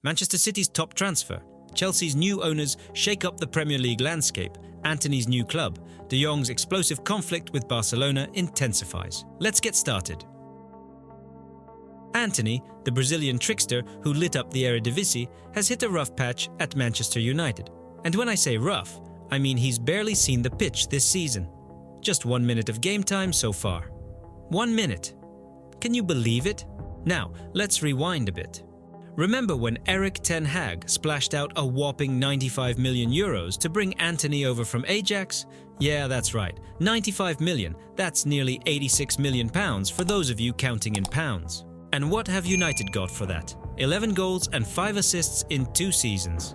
Manchester City's top transfer, Chelsea's new owners shake up the Premier League landscape, Antony's new club, De Jong's explosive conflict with Barcelona intensifies. Let's get started. Antony, the Brazilian trickster who lit up the Eredivisie, has hit a rough patch at Manchester United. And when I say rough, I mean he's barely seen the pitch this season. Just 1 minute of game time so far. 1 minute. Can you believe it? Now, let's rewind a bit. Remember when Erik ten Hag splashed out a whopping 95 million euros to bring Antony over from Ajax? Yeah, that's right, 95 million, that's nearly 86 million pounds for those of you counting in pounds. And what have United got for that? 11 goals and 5 assists in 2 seasons.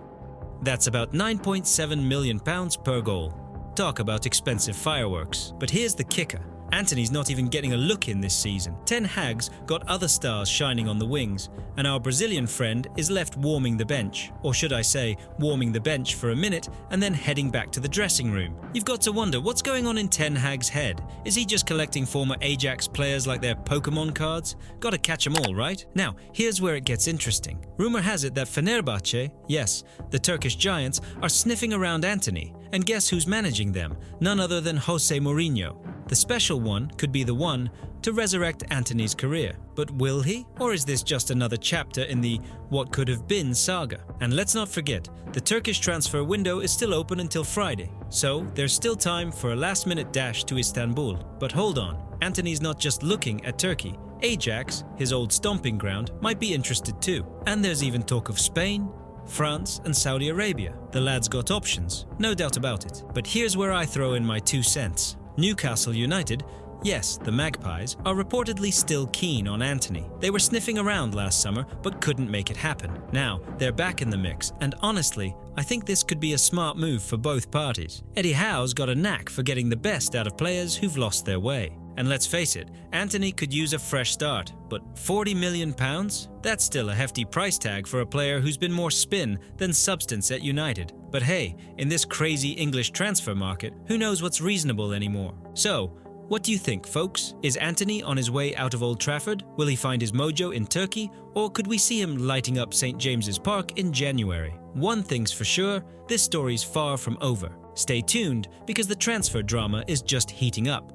That's about 9.7 million pounds per goal. Talk about expensive fireworks. But here's the kicker. Antony's not even getting a look in this season. Ten Hag's got other stars shining on the wings, and our Brazilian friend is left warming the bench, or should I say, warming the bench for a minute and then heading back to the dressing room. You've got to wonder what's going on in Ten Hag's head. Is he just collecting former Ajax players like their Pokemon cards? Gotta catch them all, right? Now, here's where it gets interesting. Rumor has it that Fenerbahce, yes, the Turkish giants, are sniffing around Antony, and guess who's managing them? None other than Jose Mourinho. The special one could be the one to resurrect Antony's career. But will he? Or is this just another chapter in the what could have been saga? And let's not forget, the Turkish transfer window is still open until Friday. So there's still time for a last-minute dash to Istanbul. But hold on, Antony's not just looking at Turkey. Ajax, his old stomping ground, might be interested too. And there's even talk of Spain, France and Saudi Arabia. The lad's got options, no doubt about it. But here's where I throw in my 2 cents. Newcastle United, yes, the Magpies, are reportedly still keen on Antony. They were sniffing around last summer but couldn't make it happen. Now, they're back in the mix, and honestly, I think this could be a smart move for both parties. Eddie Howe's got a knack for getting the best out of players who've lost their way. And let's face it, Antony could use a fresh start, but 40 million pounds? That's still a hefty price tag for a player who's been more spin than substance at United. But hey, in this crazy English transfer market, who knows what's reasonable anymore? So, what do you think, folks? Is Antony on his way out of Old Trafford? Will he find his mojo in Turkey? Or could we see him lighting up St. James's Park in January? One thing's for sure, this story's far from over. Stay tuned, because the transfer drama is just heating up.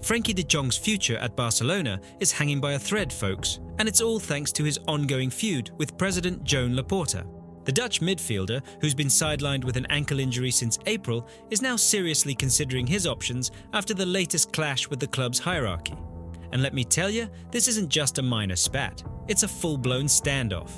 Frenkie de Jong's future at Barcelona is hanging by a thread, folks, and it's all thanks to his ongoing feud with President Joan Laporta. The Dutch midfielder, who's been sidelined with an ankle injury since April, is now seriously considering his options after the latest clash with the club's hierarchy. And let me tell you, this isn't just a minor spat, it's a full-blown standoff.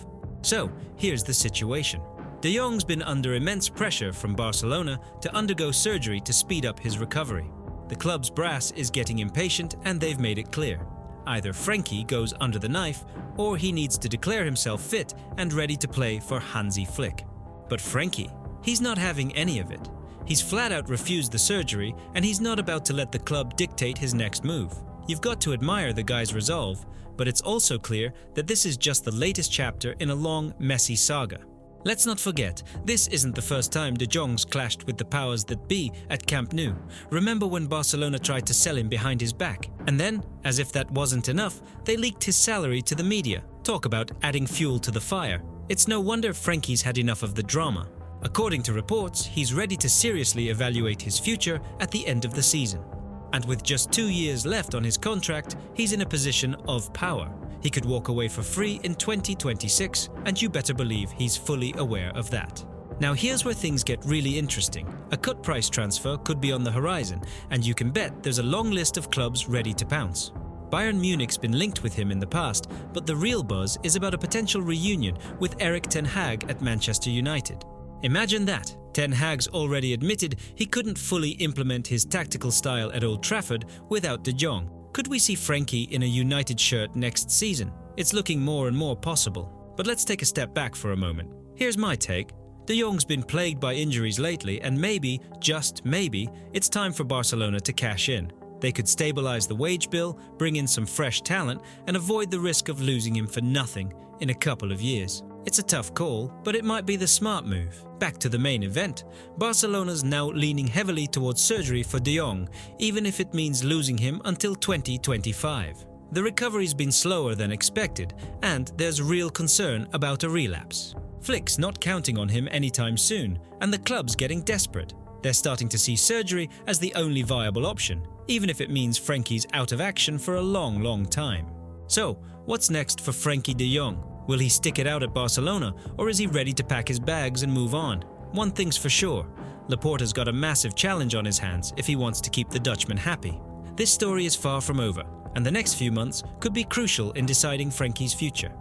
So, here's the situation. De Jong's been under immense pressure from Barcelona to undergo surgery to speed up his recovery. The club's brass is getting impatient and they've made it clear. Either Frenkie goes under the knife or he needs to declare himself fit and ready to play for Hansi Flick. But Frenkie, he's not having any of it. He's flat out refused the surgery and he's not about to let the club dictate his next move. You've got to admire the guy's resolve, but it's also clear that this is just the latest chapter in a long, messy saga. Let's not forget, this isn't the first time De Jong's clashed with the powers that be at Camp Nou. Remember when Barcelona tried to sell him behind his back? And then, as if that wasn't enough, they leaked his salary to the media. Talk about adding fuel to the fire. It's no wonder Frenkie's had enough of the drama. According to reports, he's ready to seriously evaluate his future at the end of the season. And with just 2 years left on his contract, he's in a position of power. He could walk away for free in 2026, and you better believe he's fully aware of that. Now here's where things get really interesting. A cut price transfer could be on the horizon, and you can bet there's a long list of clubs ready to pounce. Bayern Munich's been linked with him in the past, but the real buzz is about a potential reunion with Erik ten Hag at Manchester United. Imagine that. Ten Hag's already admitted he couldn't fully implement his tactical style at Old Trafford without De Jong. Could we see Frenkie in a United shirt next season? It's looking more and more possible. But let's take a step back for a moment. Here's my take. De Jong's been plagued by injuries lately, and maybe, just maybe, it's time for Barcelona to cash in. They could stabilize the wage bill, bring in some fresh talent, and avoid the risk of losing him for nothing in a couple of years. It's a tough call, but it might be the smart move. Back to the main event. Barcelona's now leaning heavily towards surgery for De Jong, even if it means losing him until 2025. The recovery's been slower than expected, and there's real concern about a relapse. Flick's not counting on him anytime soon, and the club's getting desperate. They're starting to see surgery as the only viable option, even if it means Frenky's out of action for a long time. So, what's next for Frenkie de Jong? Will he stick it out at Barcelona, or is he ready to pack his bags and move on? One thing's for sure, Laporta's got a massive challenge on his hands if he wants to keep the Dutchman happy. This story is far from over, and the next few months could be crucial in deciding Frenky's future.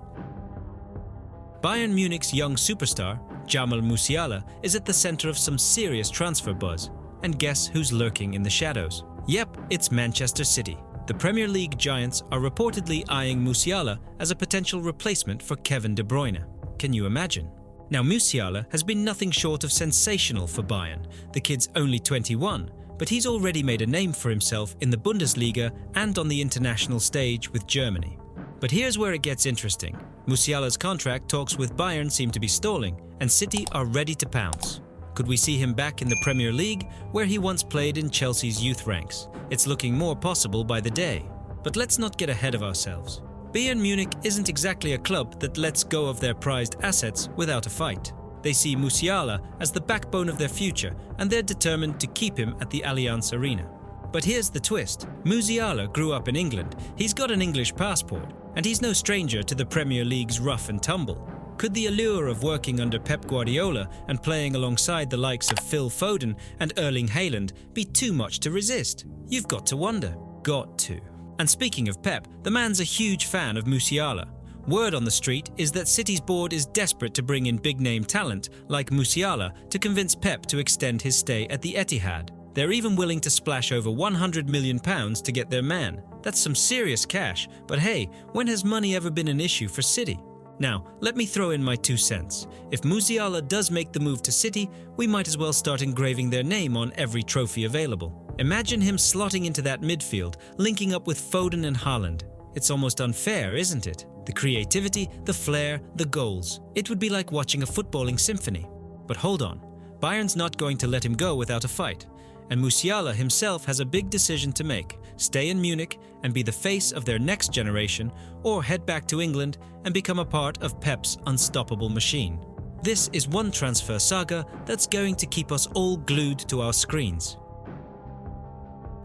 Bayern Munich's young superstar, Jamal Musiala, is at the center of some serious transfer buzz. And guess who's lurking in the shadows? Yep, it's Manchester City. The Premier League giants are reportedly eyeing Musiala as a potential replacement for Kevin De Bruyne. Can you imagine? Now, Musiala has been nothing short of sensational for Bayern. The kid's only 21, but he's already made a name for himself in the Bundesliga and on the international stage with Germany. But here's where it gets interesting. Musiala's contract talks with Bayern seem to be stalling, and City are ready to pounce. Could we see him back in the Premier League, where he once played in Chelsea's youth ranks? It's looking more possible by the day. But let's not get ahead of ourselves. Bayern Munich isn't exactly a club that lets go of their prized assets without a fight. They see Musiala as the backbone of their future, and they're determined to keep him at the Allianz Arena. But here's the twist. Musiala grew up in England, he's got an English passport, and he's no stranger to the Premier League's rough and tumble. Could the allure of working under Pep Guardiola and playing alongside the likes of Phil Foden and Erling Haaland be too much to resist? You've got to wonder. Got to. And speaking of Pep, the man's a huge fan of Musiala. Word on the street is that City's board is desperate to bring in big-name talent like Musiala to convince Pep to extend his stay at the Etihad. They're even willing to splash over £100 million to get their man. That's some serious cash, but hey, when has money ever been an issue for City? Now, let me throw in my 2 cents. If Musiala does make the move to City, we might as well start engraving their name on every trophy available. Imagine him slotting into that midfield, linking up with Foden and Haaland. It's almost unfair, isn't it? The creativity, the flair, the goals. It would be like watching a footballing symphony. But hold on, Bayern's not going to let him go without a fight. And Musiala himself has a big decision to make: stay in Munich and be the face of their next generation, or head back to England and become a part of Pep's unstoppable machine. This is one transfer saga that's going to keep us all glued to our screens.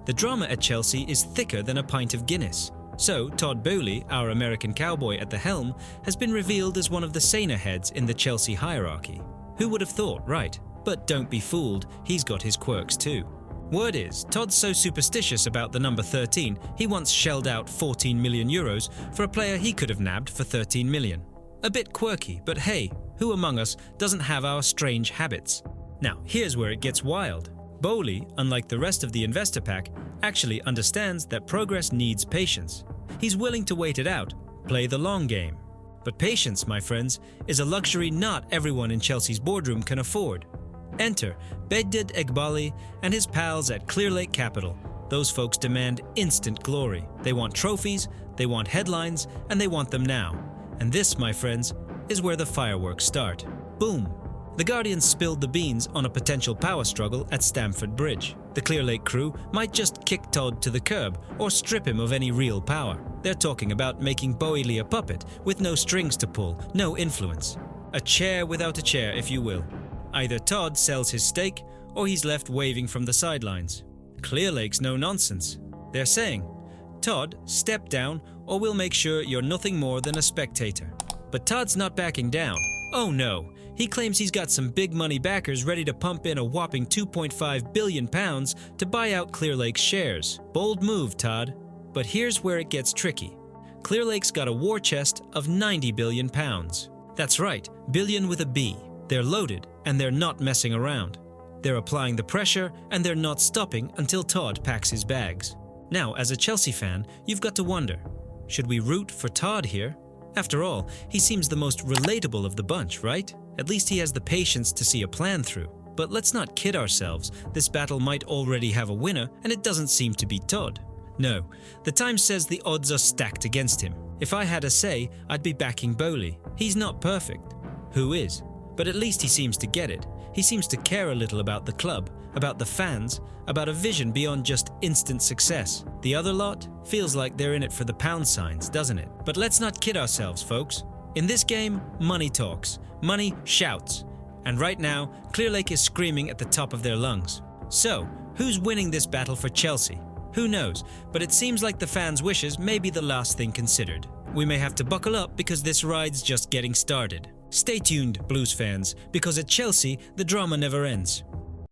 The drama at Chelsea is thicker than a pint of Guinness. So, Todd Boehly, our American cowboy at the helm, has been revealed as one of the saner heads in the Chelsea hierarchy. Who would have thought, right? But don't be fooled, he's got his quirks too. Word is, Todd's so superstitious about the number 13, he once shelled out €14 million for a player he could have nabbed for 13 million. A bit quirky, but hey, who among us doesn't have our strange habits? Now, here's where it gets wild. Boehly, unlike the rest of the investor pack, actually understands that progress needs patience. He's willing to wait it out, play the long game. But patience, my friends, is a luxury not everyone in Chelsea's boardroom can afford. Enter Begdad Eghbali and his pals at Clearlake Capital. Those folks demand instant glory. They want trophies, they want headlines, and they want them now. And this, my friends, is where the fireworks start. Boom! The Guardian spilled the beans on a potential power struggle at Stamford Bridge. The Clearlake crew might just kick Todd to the curb or strip him of any real power. They're talking about making Boehly a puppet with no strings to pull, no influence. A chair without a chair, if you will. Either Todd sells his stake, or he's left waving from the sidelines. Clearlake's no nonsense. They're saying, Todd, step down, or we'll make sure you're nothing more than a spectator. But Todd's not backing down. Oh no, he claims he's got some big money backers ready to pump in a whopping £2.5 billion to buy out Clearlake's shares. Bold move, Todd. But here's where it gets tricky. Clearlake's got a war chest of £90 billion. That's right, billion with a B. They're loaded, and they're not messing around. They're applying the pressure, and they're not stopping until Todd packs his bags. Now, as a Chelsea fan, you've got to wonder, should we root for Todd here? After all, he seems the most relatable of the bunch, right? At least he has the patience to see a plan through. But let's not kid ourselves, this battle might already have a winner, and it doesn't seem to be Todd. No, the Times says the odds are stacked against him. If I had a say, I'd be backing Boehly. He's not perfect. Who is? But at least he seems to get it. He seems to care a little about the club, about the fans, about a vision beyond just instant success. The other lot feels like they're in it for the pound signs, doesn't it? But let's not kid ourselves, folks. In this game, money talks, money shouts. And right now, Clearlake is screaming at the top of their lungs. So, who's winning this battle for Chelsea? Who knows, but it seems like the fans' wishes may be the last thing considered. We may have to buckle up because this ride's just getting started. Stay tuned, Blues fans, because at Chelsea, the drama never ends.